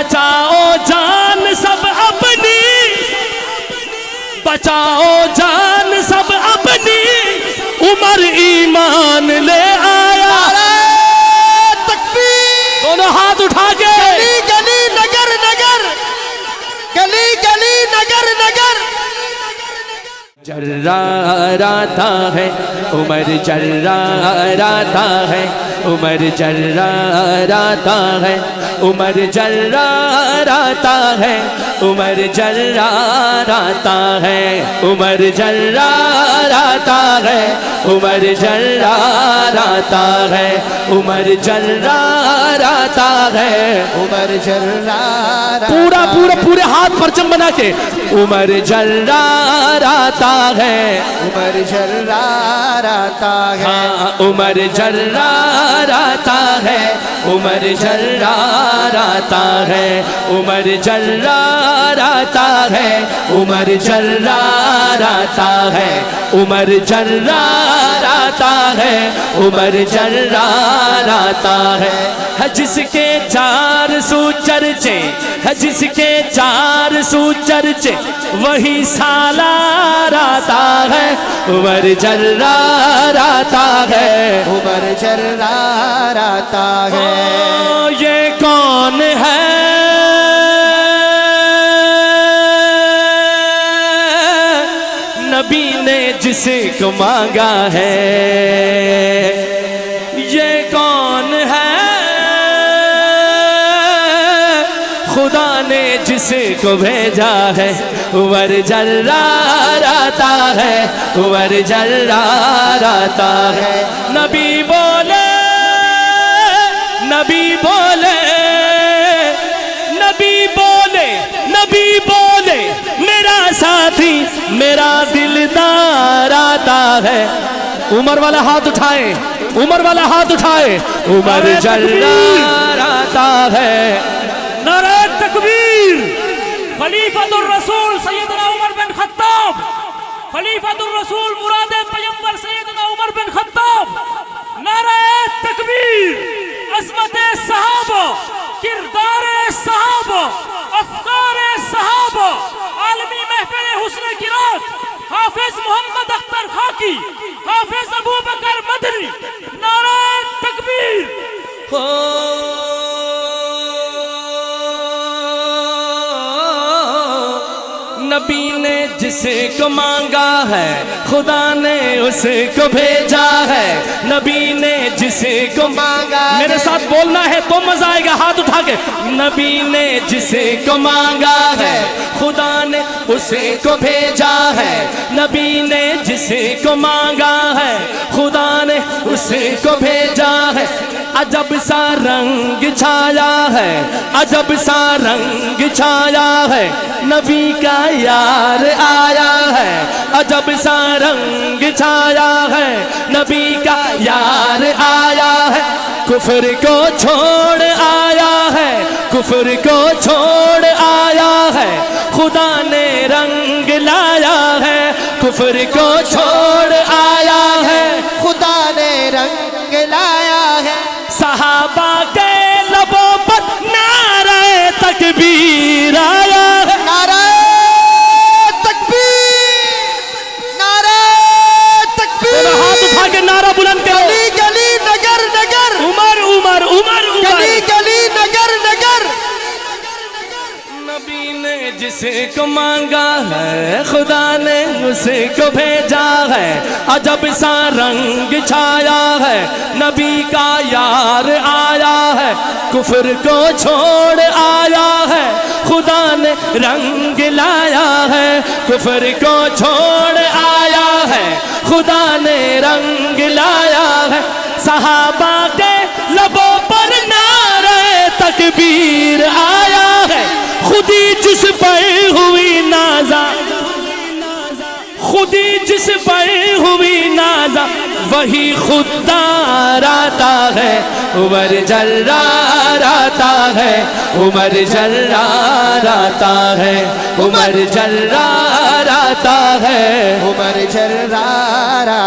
بچاؤ جان سب اپنی، بچاؤ جان سب اپنی، عمر ایمان لے آیا۔ تکبیر! دونوں ہاتھ اٹھا کے گلی گلی نگر نگر، گلی گلی نگر نگر، جراتا ہے عمر، جراتا ہے عمر، جراتا ہے عمر، جراتا ہے عمر، جراتا ہے عمر، جراتا ہے عمر، جراتا ہے عمر، جراتا ہے عمر جرارا، پورا پورا پورے ہاتھ پرچم بنا کے، عمر جراتا ہے عمر جراتا ہے، ہاں عمر جراتا ہے عمر، جراتا ہے عمر، جراتا ہے عمر، جراتا ہے عمر، جراتا ہے عمر، جراتا ہے۔ جس کے 400 چرچے، جس کے 400 چرچے، وہی سالار آتا ہے، عمر جراتا ہے عمر جراتا ہے۔ یہ کون ہے نبی نے جس کو مانگا ہے، یہ کون ہے خدا نے جس کو بھیجا ہے، عمر جراتا ہے عمر، جراتا ہے۔ نبی بولے نبی بولے نبی بولے نبی بولے، میرا ساتھی میرا دلدار آتا ہے۔ عمر والا ہاتھ اٹھائے، عمر والا ہاتھ اٹھائے، عمر جراتا ہے۔ نعرہ تکبیر! خلیفۃ الرسول سیدنا عمر بن خطاب، خلیفۃ الرسول مراد پیغمبر سیدنا عمر بن خطاب، نعرہ تکبیر! عظمت صحابہ، کردار صحابہ، افکار صحابہ، عالمی محفل حسن قرات، حافظ محمد اختر خاکی، حافظ ابو بکر مدنی، نعرہ تکبیر! نبی نے جس کو مانگا ہے، خدا نے اس کو بھیجا ہے۔ نبی نے جس کو مانگا، میرے ساتھ بولنا ہے تو مزہ آئے گا، ہاتھ اٹھا کے۔ نبی نے جس کو مانگا ہے، خدا نے اس کو بھیجا ہے۔ نبی نے جس کو مانگا ہے، خدا نے اس کو بھیجا ہے۔ عجب سا رنگ چھایا ہے، عجب سا رنگ چھایا ہے، نبی کا یار آیا ہے۔ عجب سا رنگ چھایا ہے، نبی کا یار آیا ہے۔ کفر کو چھوڑ آیا ہے، کفر کو چھوڑ آیا ہے، خدا نے رنگ لایا ہے۔ کفر کو چھوڑ آیا ہے، خدا نے رنگ لایا ہے۔ صحابہ کے لبوں پر نعرہ تکبیر آیا ہے۔ نعرہ تکبیر! نعرہ تکبیر! ہاتھ اٹھا کے نعرہ بلند کرو۔ گلی گلی نگر نگر، عمر عمر عمر عمر، گلی گلی نگر نگر، نبی نے جس کو مانگا ہے، خدا نے اس کو بھیجا ہے۔ عجب سا رنگ چھایا ہے، نبی کا یار آیا ہے۔ کفر کو چھوڑ آیا ہے، خدا نے رنگ لایا ہے۔ کفر کو چھوڑ آیا ہے، خدا نے رنگ لایا ہے۔ صحابہ کے لبوں پر نعرہ تکبیر آیا ہے۔ خودی جس پر ہوئی نازا، خودی جس پر ہوئی نازا، وہی خوددار آتا ہے۔ عمر جرار آتا ہے، عمر جرار آتا ہے، عمر جرار آتا ہے، عمر جرارا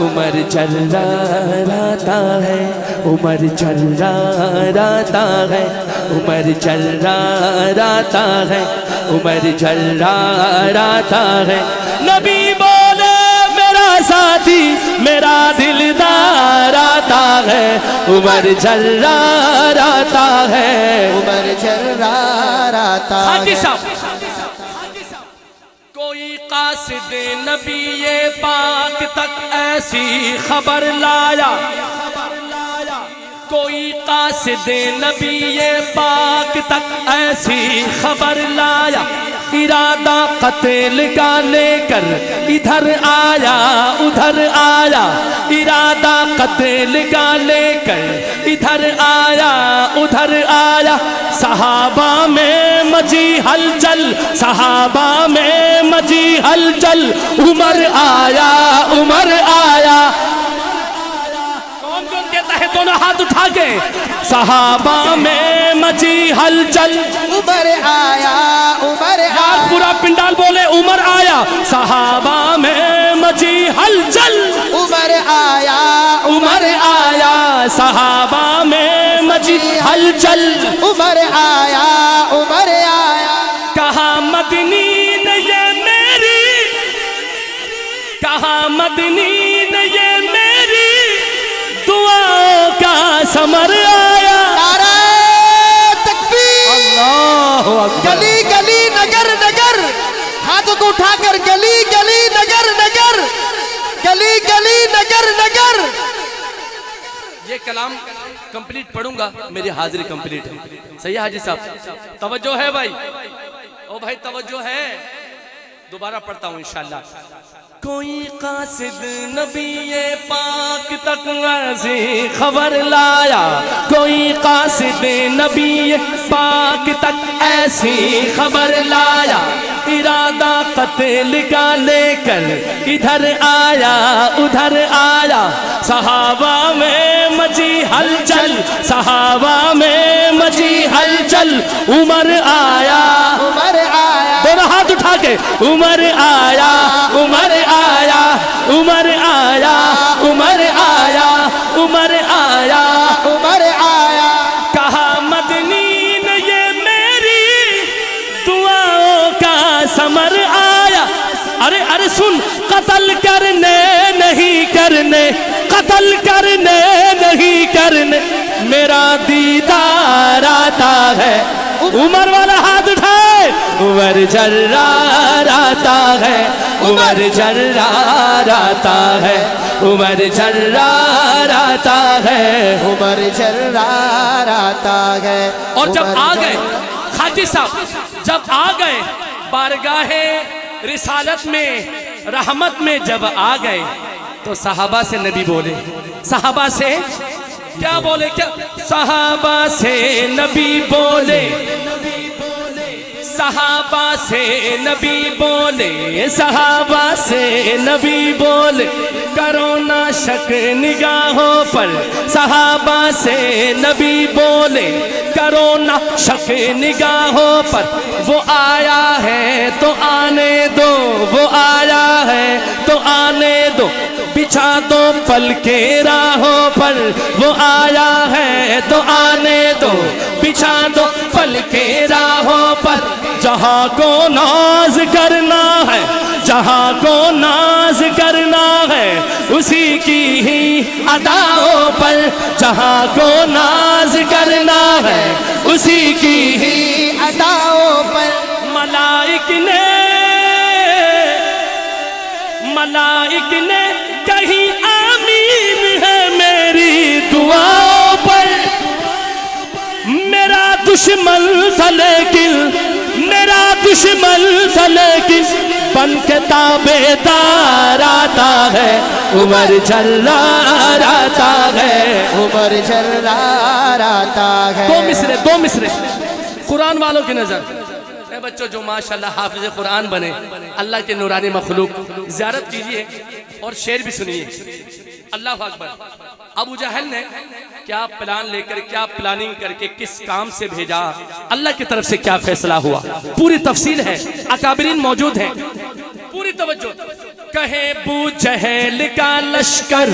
عمر چرراتا ہے عمر چرراتا ہے عمر چرراتا ہے عمر چرراتا ہے نبی بولے میرا ساتھی میرا دلدار آتا ہے عمر چرراتا ہے عمر چرراتا حاجی ہے۔ صاحب کوئی قاصد نبی پاک تک ایسی خبر لایا کوئی قاصد نبی پاک تک ایسی خبر لایا ارادہ قتل کا لے کر ادھر آیا ادھر آیا ارادہ قتل کا لے کر ادھر آیا ادھر آیا صحابہ میں مچی ہلچل صحابہ میں مچی ہلچل عمر آیا عمر آیا کون کون کہتا ہے دونوں ہاتھ اٹھا کے صحابہ میں مچی ہلچل عمر آیا عمر یار پورا پنڈال بولے عمر آیا صحابہ میں مچی ہلچل عمر آیا عمر آیا صحابہ میں مچی ہلچل عمر آیا عمر آیا کہا مدنی نے یہ میری کہا مدنی نے یہ میری دعاؤں کا ثمر آیا نعرہ تکبیر اللہ اکبر گلی گلی نگر نگر ہاتھوں کو اٹھا کر گلی گلی نگر نگر گلی گلی نگر نگر یہ کلام کمپلیٹ پڑھوں گا میری حاضری کمپلیٹ ہے صحیح ہے حاجی صاحب توجہ ہے بھائی او بھائی توجہ ہے دوبارہ پڑھتا ہوں انشاءاللہ کوئی قاصد نبی پاک تک ایسی خبر لایا کوئی قاصد نبی پاک تک ایسی خبر لایا ارادہ قتل کا لے کر ادھر آیا ادھر آیا صحابہ میں مچی ہلچل صحابہ میں مچی ہلچل عمر آیا عمر آیا دونوں ہاتھ اٹھا کے عمر آیا عمر آیا عمر آیا عمر آیا عمر آیا عمر آیا کہا مدنی نے یہ میری دعاؤں کا ثمر آیا ارے ارے سن قتل کرنے نہیں کرنے قتل کرنے نہیں کرنے میرا دیدار آتا ہے عمر والا ہاتھ اٹھائے عمر جرار آتا ہے عمر جرار آتا ہے عمر جرار آتا ہے عمر جرار آتا ہے اور جب عمر آ گئے حاجی صاحب جب آ گئے بارگاہ رسالت میں رحمت میں جب آ گئے تو صحابہ سے نبی بولے صحابہ سے کیا بولے کیا صحابہ سے نبی بولے صحابہ سے نبی بولے صحابہ سے نبی بولے کرو نہ شک نگاہوں پر صحابہ سے نبی بولے کرو نہ شک نگاہوں پر وہ آیا ہے تو آنے دو وہ آیا ہے تو آنے دو بچھا دو پل کے راہوں پر وہ آیا ہے تو آنے دو بچھا دو پل کے راہوں پر جہاں کو ناز کرنا ہے جہاں کو ناز کرنا ہے اسی کی ہی اداؤں پر جہاں کو ناز کرنا ہے اسی کی ہی اداؤں پر ملائک نے کہیں آمین ہے میری دعاؤں پر میرا دشمن تھا لیکن میرا دشمن تھا لیکن بن کے تابعدار آتا ہے عمر جرار آتا ہے عمر جرار آتا ہے دو مصرے قرآن والوں کی نظر اے بچوں جو ماشاءاللہ حافظ قرآن بنے اللہ کے نورانی مخلوق زیارت کیجئے اور شعر بھی سنیے اللہ اکبر ابو جہل نے کیا پلان لے کر کیا پلاننگ کر کے کس کام سے بھیجا اللہ کی طرف سے کیا فیصلہ ہوا پوری تفصیل ہے اکابرین موجود ہیں پوری توجہ کہے بو جہل کا لشکر،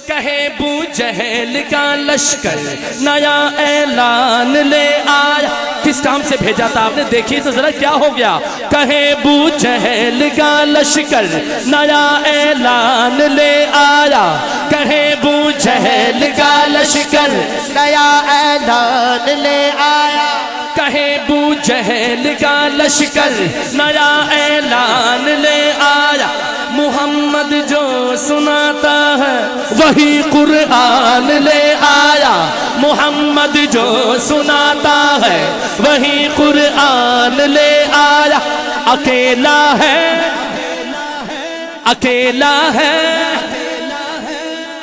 کہے بو جہل کا لشکر نیا اعلان لے آیا. کس کام سے بھیجا تھا آپ نے؟ دیکھیے تو ذرا کیا ہو گیا. کہے بو جہل کا لشکر نیا اعلان لے آیا. کہے بو جہل کا لشکر نیا اعلان لے آیا. کہے بو جہل کا لشکر نیا اعلان لے آیا. محمد جو سناتا ہے وہی قرآن لے آیا. محمد جو سناتا ہے وہی قرآن لے آیا. اکیلا ہے، اکیلا ہے،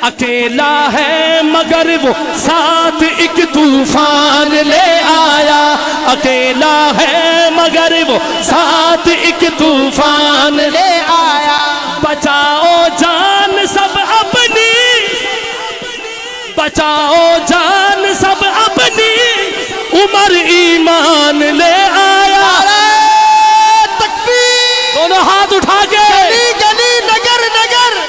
اکیلا ہے مگر وہ ساتھ ایک طوفان لے آیا. اکیلا ہے مگر وہ ساتھ ایک طوفان لے آیا. بچاؤ جان سب اپنی، بچاؤ جان سب اپنی، عمر ایمان لے آیا. تکبیر. دونوں ہاتھ اٹھا کے گلی گلی نگر نگر،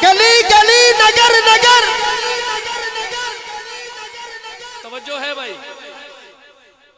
گلی گلی نگر نگر. توجہ ہے بھائی.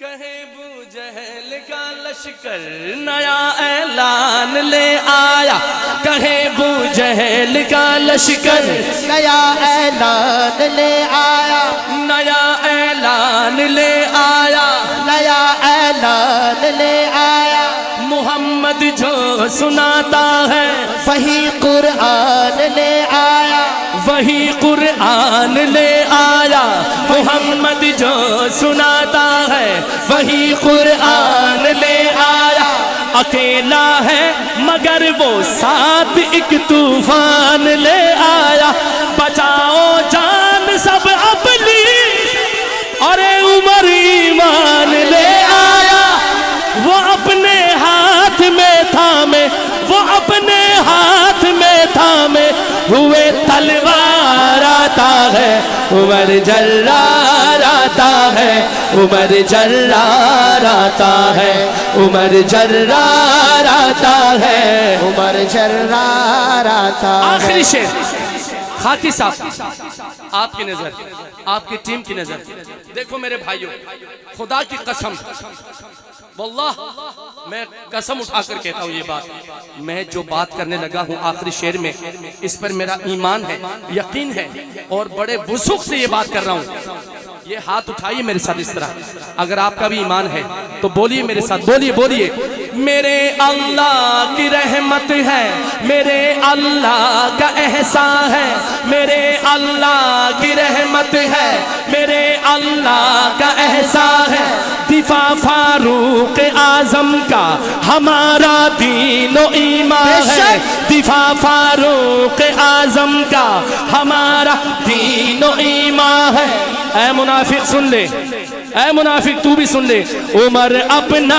کہے بو جہل کا لشکر نیا اعلان لے آیا. کہے بو جہل کا لشکر نیا اعلان لے آیا. نیا اعلان لے آیا. نیا اعلان لے آیا. محمد جو سناتا ہے وہی قرآن لے آیا. وہی قرآن لے آیا. محمد جو سناتا ہے وہی قرآن لے آیا. اکیلا ہے مگر وہ ساتھ ایک طوفان لے آیا. بچاؤ جان سب اپنی، اور عمر ایمان لے آیا. وہ اپنے ہاتھ میں تھامے، وہ اپنے ہاتھ میں تھامے ہوئے تلوار آتا ہے. عمر جرار آتا ہے، عمر جرار آتا ہے، عمر جرار آتا ہے، عمر جرار آتا ہے. آخری شعر خاکی صاحب، آپ کی نظر، آپ کی ٹیم کی نظر. دیکھو میرے بھائیوں، خدا کی قسم، واللہ میں قسم اٹھا کر کہتا ہوں یہ بات، میں جو بات کرنے لگا ہوں آخری شعر میں، اس پر میرا ایمان ہے، یقین ہے، اور بڑے وثوق سے یہ بات کر رہا ہوں. یہ ہاتھ اٹھائیے میرے ساتھ اس طرح، اگر آپ کا بھی ایمان ہے تو بولیے میرے ساتھ، بولیے بولیے. میرے اللہ کی رحمت ہے، میرے اللہ کا احسان ہے، میرے اللہ کی رحمت ہے، میرے اللہ کا احسان ہے. دفاع فاروق اعظم کا ہمارا دین و ایمان ہے. دفاع فاروق اعظم کا ہمارا دین و ایمان ہے. اے منافق سن لے، اے منافق تو بھی سن لے. عمر اپنا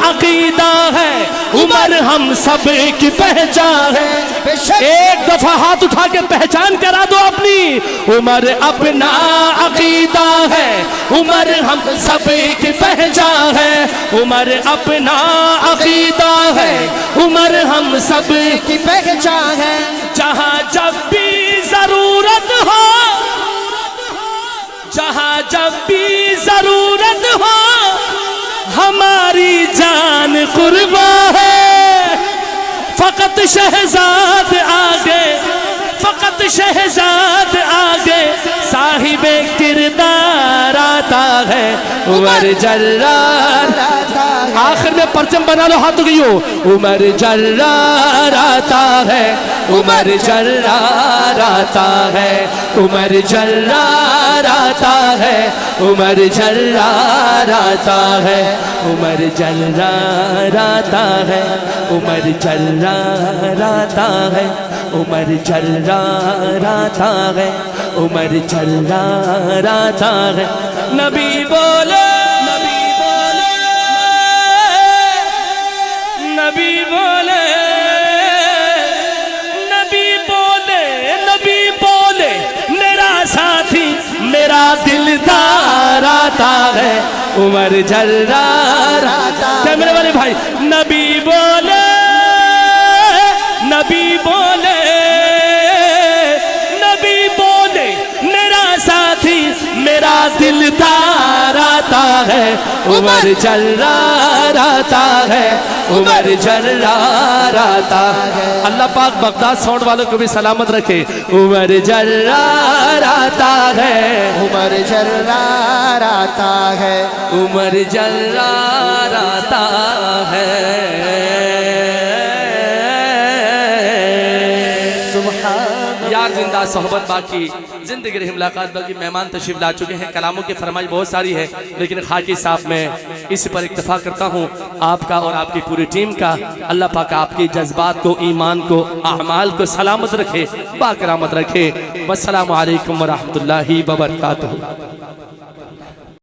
عقیدہ ہے، عمر ہم سب کی پہچان ہے. ایک دفعہ ہاتھ اٹھا کے پہچان کرا دو اپنی. عمر اپنا عقیدہ ہے، عمر ہم سب کی پہچان ہے. عمر اپنا عقیدہ ہے، عمر ہم سب کی پہچان ہے. جہاں جب بھی ضرورت ہو، جہاں جب بھی ضرورت ہو، ہماری جان قربان ہے. فقط شہزاد آگے، فقط شہزاد آگے، صاحب کردار آتا ہے. عمر جرار آخر میں پرچم بنا لو ہاتھوں کی ہو. عمر جرار آتا ہے، عمر جرار آتا ہے، عمر جرار آتا ہے، عمر جرار آتا ہے، عمر جرار آتا ہے، عمر جرار آتا ہے، عمر جرار آتا ہے، عمر جرار آتا ہے. نبی بولے، نبی بولے، نبی بولے، نبی بولے، نبی بولے، میرا ساتھی میرا دلدار آتا ہے. عمر جرار آتا ہے. میرے والے بھائی، نبی بولے، نبی بولے میرا ساتھی میرا دلدار آتا ہے عمر جرار آتا ہے عمر جرار آتا ہے اللہ پاک بغداد ساؤنڈ والوں کو بھی سلامت رکھے عمر جرار آتا ہے عمر جرار آتا ہے عمر جرار آتا ہے یار زندہ صحبت باقی زندگی رہی ملاقات باقی مہمان تشریف لا چکے ہیں کلاموں کی فرمائش بہت ساری ہے لیکن خاکی صاحب میں اس پر اکتفا کرتا ہوں آپ کا اور آپ کی پوری ٹیم کا اللہ پاک آپ کی جذبات کو ایمان کو اعمال کو سلامت رکھے باکرامت رکھے والسلام علیکم ورحمۃ اللہ وبرکاتہ